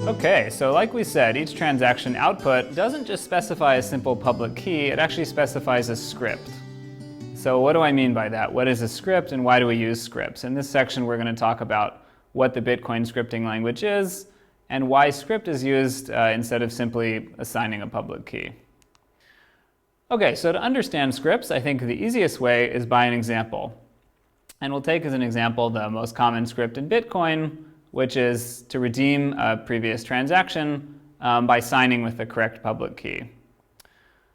Okay, so like we said, each transaction output doesn't just specify a simple public key, it actually specifies a script. So what do I mean by that? What is a script and why do we use scripts? In this section we're going to talk about what the Bitcoin scripting language is and why script is used instead of simply assigning a public key. Okay, so to understand scripts, I think the easiest way is by an example. And we'll take as an example the most common script in Bitcoin, which is to redeem a previous transaction by signing with the correct public key.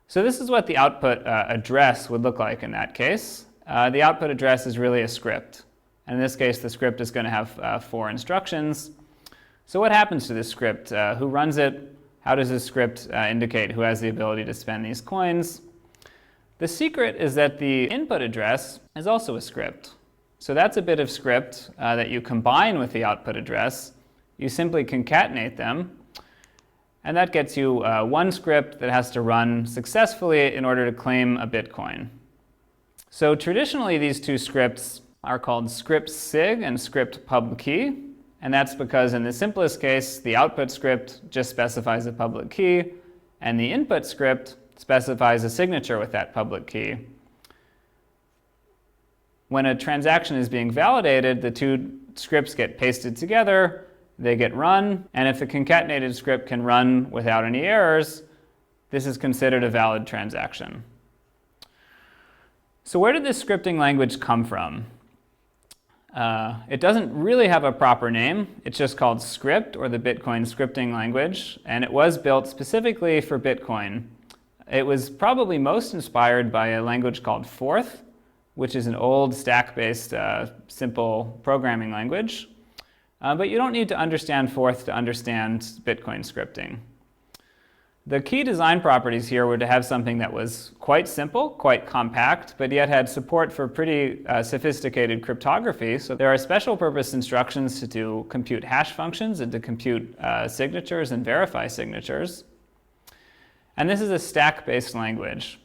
So this is what the output address would look like in that case. The output address is really a script. And in this case, the script is going to have 4 instructions. So what happens to this script? Who runs it? How does this script indicate who has the ability to spend these coins? The secret is that the input address is also a script. So that's a bit of script that you combine with the output address. You simply concatenate them. And that gets you one script that has to run successfully in order to claim a Bitcoin. So traditionally, these two scripts are called script sig and script pub key. And that's because in the simplest case, the output script just specifies a public key, and the input script specifies a signature with that public key. When a transaction is being validated, the two scripts get pasted together, they get run, and if the concatenated script can run without any errors, this is considered a valid transaction. So where did this scripting language come from? It doesn't really have a proper name. It's just called script, or the Bitcoin scripting language, and it was built specifically for Bitcoin. It was probably most inspired by a language called Forth, which is an old stack-based simple programming language. But you don't need to understand Forth to understand Bitcoin scripting. The key design properties here were to have something that was quite simple, quite compact, but yet had support for pretty sophisticated cryptography. So there are special purpose instructions to compute hash functions and to compute signatures and verify signatures. And this is a stack-based language.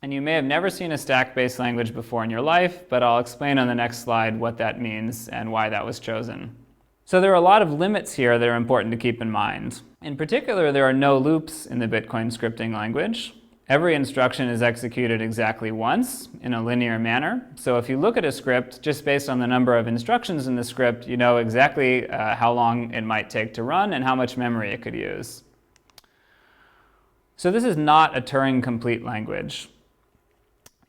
And you may have never seen a stack-based language before in your life, but I'll explain on the next slide what that means and why that was chosen. So there are a lot of limits here that are important to keep in mind. In particular, there are no loops in the Bitcoin scripting language. Every instruction is executed exactly once in a linear manner. So if you look at a script, just based on the number of instructions in the script, you know exactly how long it might take to run and how much memory it could use. So this is not a Turing-complete language.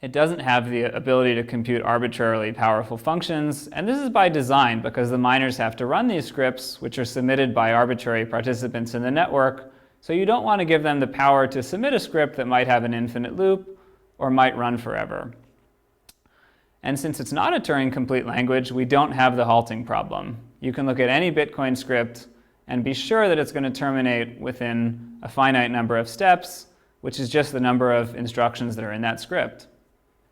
It doesn't have the ability to compute arbitrarily powerful functions, and this is by design because the miners have to run these scripts, which are submitted by arbitrary participants in the network, so you don't want to give them the power to submit a script that might have an infinite loop or might run forever. And since it's not a Turing-complete language, we don't have the halting problem. You can look at any Bitcoin script and be sure that it's going to terminate within a finite number of steps, which is just the number of instructions that are in that script.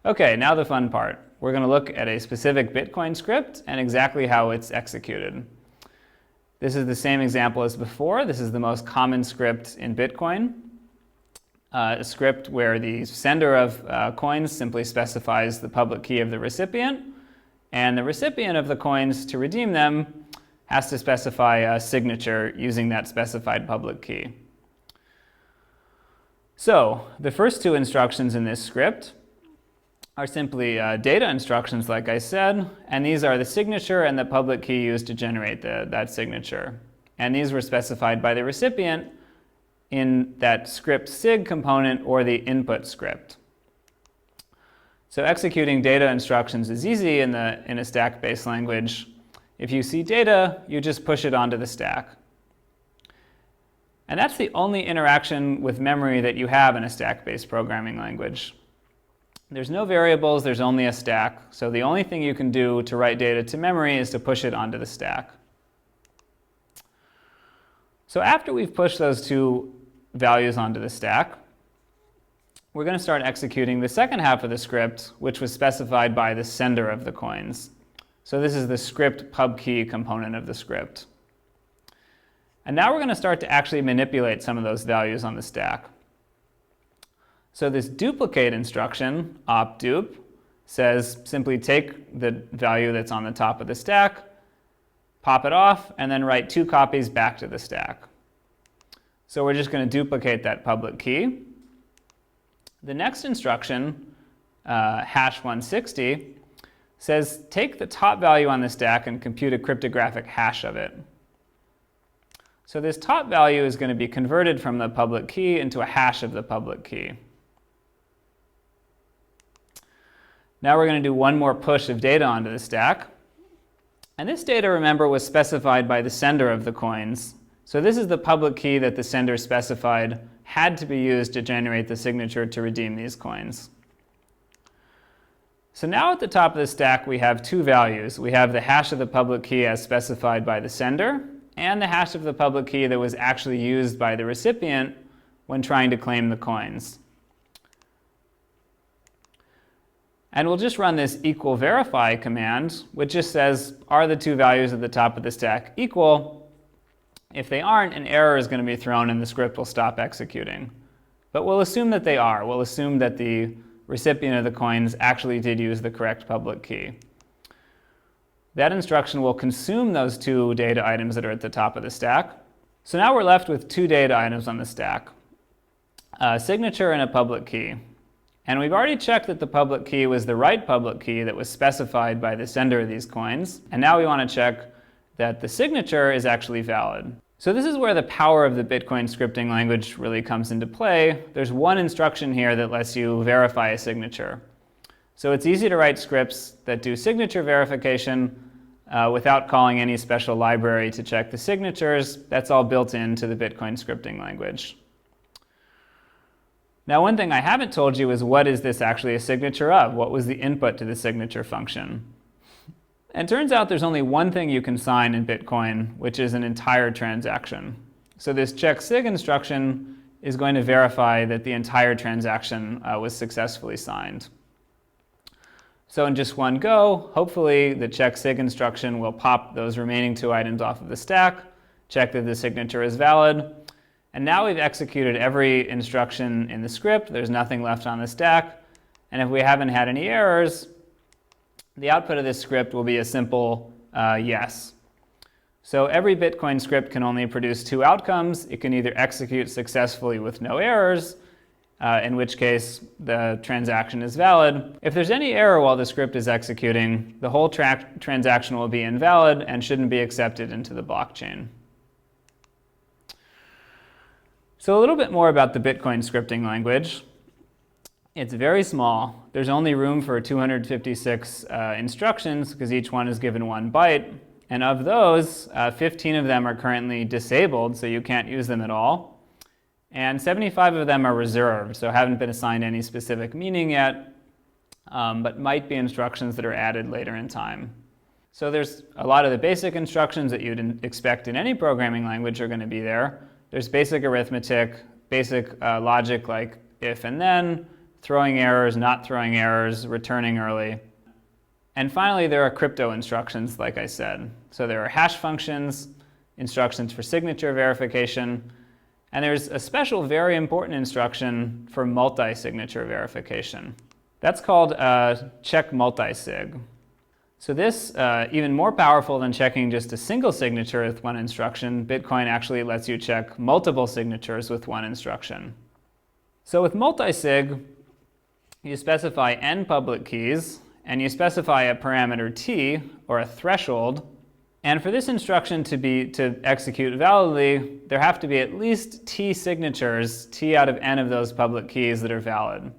Okay, now the fun part. We're going to look at a specific Bitcoin script and exactly how it's executed. This is the same example as before. This is the most common script in Bitcoin. A script where the sender of coins simply specifies the public key of the recipient, and the recipient of the coins, to redeem them, has to specify a signature using that specified public key. So the first two instructions in this script are simply data instructions, like I said, and these are the signature and the public key used to generate that signature. And these were specified by the recipient in that script sig component or the input script. So executing data instructions is easy in a stack-based language. If you see data, you just push it onto the stack. And that's the only interaction with memory that you have in a stack-based programming language. There's no variables, there's only a stack, so the only thing you can do to write data to memory is to push it onto the stack. So after we've pushed those two values onto the stack, we're going to start executing the second half of the script, which was specified by the sender of the coins. So this is the script pub key component of the script. And now we're going to start to actually manipulate some of those values on the stack. So this duplicate instruction, opdup, says simply take the value that's on the top of the stack, pop it off, and then write 2 copies back to the stack. So we're just going to duplicate that public key. The next instruction, hash 160, says take the top value on the stack and compute a cryptographic hash of it. So this top value is going to be converted from the public key into a hash of the public key. Now we're going to do one more push of data onto the stack. And this data, remember, was specified by the sender of the coins. So this is the public key that the sender specified had to be used to generate the signature to redeem these coins. So now at the top of the stack we have 2 values. We have the hash of the public key as specified by the sender, and the hash of the public key that was actually used by the recipient when trying to claim the coins. And we'll just run this equal verify command, which just says, are the 2 values at the top of the stack equal? If they aren't, an error is going to be thrown and the script will stop executing. But we'll assume that they are. We'll assume that the recipient of the coins actually did use the correct public key. That instruction will consume those 2 data items that are at the top of the stack. So now we're left with 2 data items on the stack, a signature and a public key. And we've already checked that the public key was the right public key that was specified by the sender of these coins. And now we want to check that the signature is actually valid. So this is where the power of the Bitcoin scripting language really comes into play. There's one instruction here that lets you verify a signature. So it's easy to write scripts that do signature verification without calling any special library to check the signatures. That's all built into the Bitcoin scripting language. Now, one thing I haven't told you is what is this actually a signature of? What was the input to the signature function? And it turns out there's only one thing you can sign in Bitcoin, which is an entire transaction. So this check sig instruction is going to verify that the entire transaction was successfully signed. So in just one go, hopefully the check sig instruction will pop those remaining 2 items off of the stack, check that the signature is valid. And now we've executed every instruction in the script. There's nothing left on the stack. And if we haven't had any errors, the output of this script will be a simple yes. So every Bitcoin script can only produce 2 outcomes. It can either execute successfully with no errors, in which case the transaction is valid. If there's any error while the script is executing, the whole transaction will be invalid and shouldn't be accepted into the blockchain. So a little bit more about the Bitcoin scripting language. It's very small. There's only room for 256 instructions because each one is given 1 byte. And of those, 15 of them are currently disabled, so you can't use them at all. And 75 of them are reserved, so haven't been assigned any specific meaning yet, but might be instructions that are added later in time. So there's a lot of the basic instructions that you'd expect in any programming language are going to be there. There's basic arithmetic, basic logic like if and then, throwing errors, not throwing errors, returning early. And finally, there are crypto instructions, like I said. So there are hash functions, instructions for signature verification, and there's a special, very important instruction for multi-signature verification. That's called check multisig. So this, even more powerful than checking just a single signature with 1 instruction, Bitcoin actually lets you check multiple signatures with 1 instruction. So with multisig, you specify n public keys, and you specify a parameter t, or a threshold. And for this instruction to execute validly, there have to be at least t signatures, t out of n of those public keys that are valid.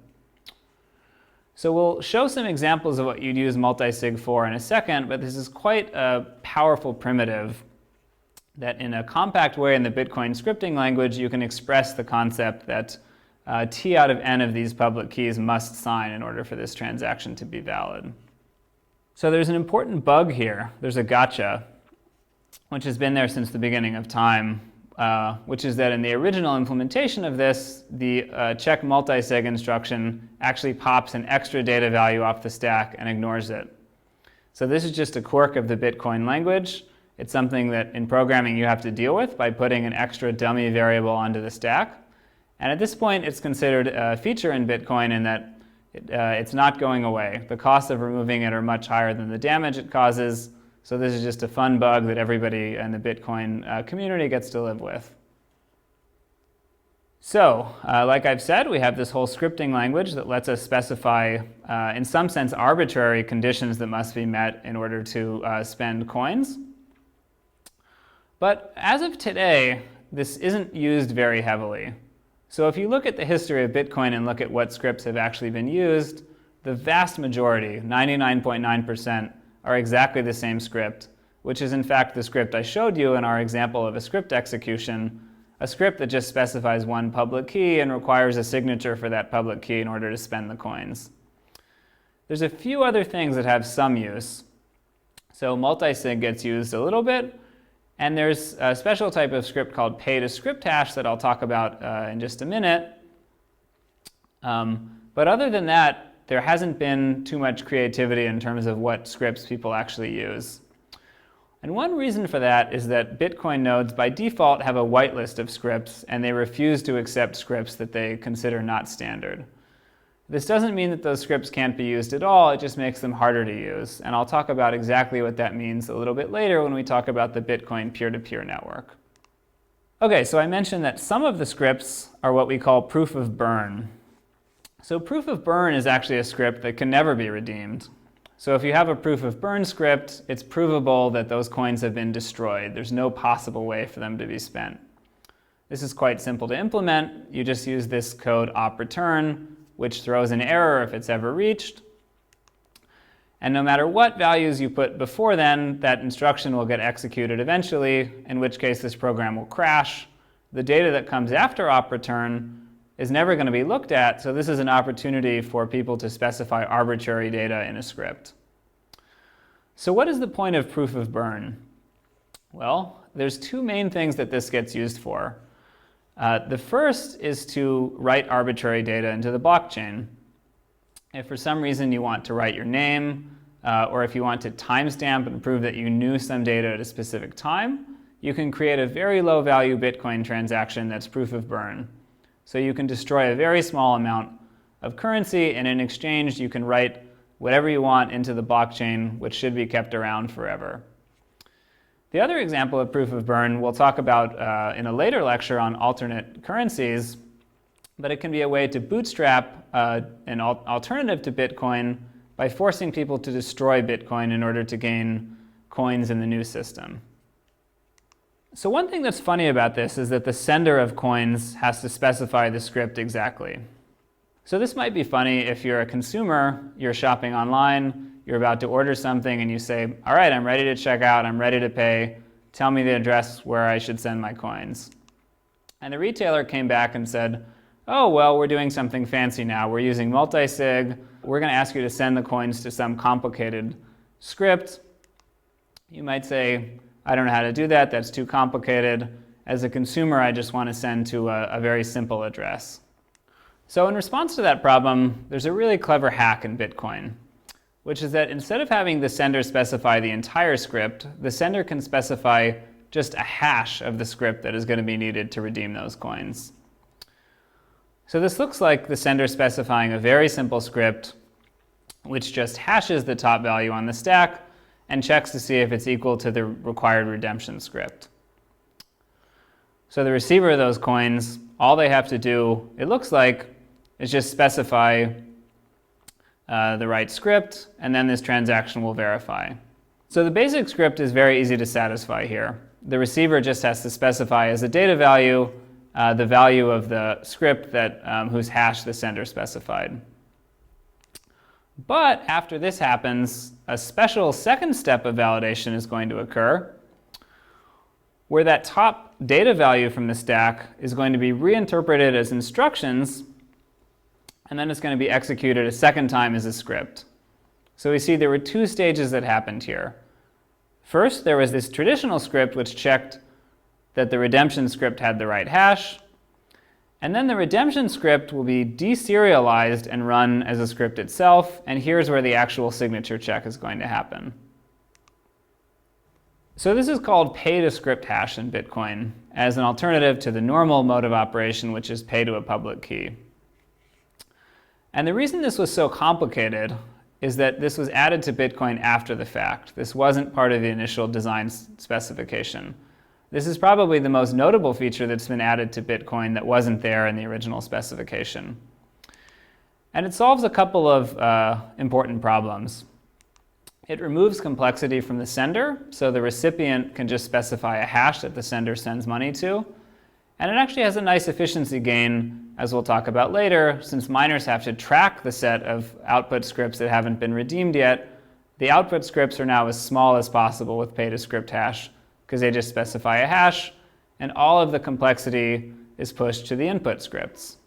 So we'll show some examples of what you'd use multisig for in a second, but this is quite a powerful primitive that in a compact way in the Bitcoin scripting language, you can express the concept that t out of n of these public keys must sign in order for this transaction to be valid. So there's an important bug here. There's a gotcha, which has been there since the beginning of time, which is that in the original implementation of this, the check multisig instruction actually pops an extra data value off the stack and ignores it. So this is just a quirk of the Bitcoin language. It's something that in programming you have to deal with by putting an extra dummy variable onto the stack. And at this point, it's considered a feature in Bitcoin in that it's not going away. The costs of removing it are much higher than the damage it causes, So this is just a fun bug that everybody in the Bitcoin community gets to live with. So, like I've said, we have this whole scripting language that lets us specify, in some sense, arbitrary conditions that must be met in order to spend coins. But as of today, this isn't used very heavily. So if you look at the history of Bitcoin and look at what scripts have actually been used, the vast majority, 99.9%, are exactly the same script, which is in fact the script I showed you in our example of a script execution, a script that just specifies one public key and requires a signature for that public key in order to spend the coins. There's a few other things that have some use. So multisig gets used a little bit, and there's a special type of script called PayAScript Hash that I'll talk about in just a minute. But other than that, there hasn't been too much creativity in terms of what scripts people actually use. And one reason for that is that Bitcoin nodes by default have a whitelist of scripts, and they refuse to accept scripts that they consider not standard. This doesn't mean that those scripts can't be used at all, it just makes them harder to use. And I'll talk about exactly what that means a little bit later when we talk about the Bitcoin peer-to-peer network. Okay, so I mentioned that some of the scripts are what we call proof of burn. So proof of burn is actually a script that can never be redeemed. So if you have a proof of burn script, it's provable that those coins have been destroyed. There's no possible way for them to be spent. This is quite simple to implement. You just use this code op_return, which throws an error if it's ever reached. And no matter what values you put before then, that instruction will get executed eventually, in which case this program will crash. The data that comes after op_return is never going to be looked at, so this is an opportunity for people to specify arbitrary data in a script. So what is the point of proof of burn? Well, there's two main things that this gets used for. The first is to write arbitrary data into the blockchain. If for some reason you want to write your name, or if you want to timestamp and prove that you knew some data at a specific time, you can create a very low value Bitcoin transaction that's proof of burn. So you can destroy a very small amount of currency, and in exchange you can write whatever you want into the blockchain, which should be kept around forever. The other example of proof of burn we'll talk about in a later lecture on alternate currencies, but it can be a way to bootstrap an alternative to Bitcoin by forcing people to destroy Bitcoin in order to gain coins in the new system. So one thing that's funny about this is that the sender of coins has to specify the script exactly. So this might be funny if you're a consumer, you're shopping online, you're about to order something, and you say, all right, I'm ready to check out, I'm ready to pay, tell me the address where I should send my coins. And the retailer came back and said, oh, well, we're doing something fancy now. We're using multisig. We're going to ask you to send the coins to some complicated script. You might say, I don't know how to do that, that's too complicated. As a consumer, I just want to send to a very simple address. So in response to that problem, there's a really clever hack in Bitcoin, which is that instead of having the sender specify the entire script, the sender can specify just a hash of the script that is going to be needed to redeem those coins. So this looks like the sender specifying a very simple script, which just hashes the top value on the stack and checks to see if it's equal to the required redemption script. So the receiver of those coins, all they have to do, it looks like, is just specify the right script, and then this transaction will verify. So the basic script is very easy to satisfy here. The receiver just has to specify as a data value the value of the script that whose hash the sender specified. But after this happens, a special second step of validation is going to occur, where that top data value from the stack is going to be reinterpreted as instructions, and then it's going to be executed a second time as a script. So we see there were two stages that happened here. First, there was this traditional script which checked that the redemption script had the right hash, and then the redemption script will be deserialized and run as a script itself, and here's where the actual signature check is going to happen. So this is called PayAScript Hash in Bitcoin as an alternative to the normal mode of operation, which is pay to a public key. And the reason this was so complicated is that this was added to Bitcoin after the fact. This wasn't part of the initial design specification. This is probably the most notable feature that's been added to Bitcoin that wasn't there in the original specification. And it solves a couple of important problems. It removes complexity from the sender, so the recipient can just specify a hash that the sender sends money to. And it actually has a nice efficiency gain, as we'll talk about later, since miners have to track the set of output scripts that haven't been redeemed yet. The output scripts are now as small as possible with PayAScript Hash, because they just specify a hash, and all of the complexity is pushed to the input scripts.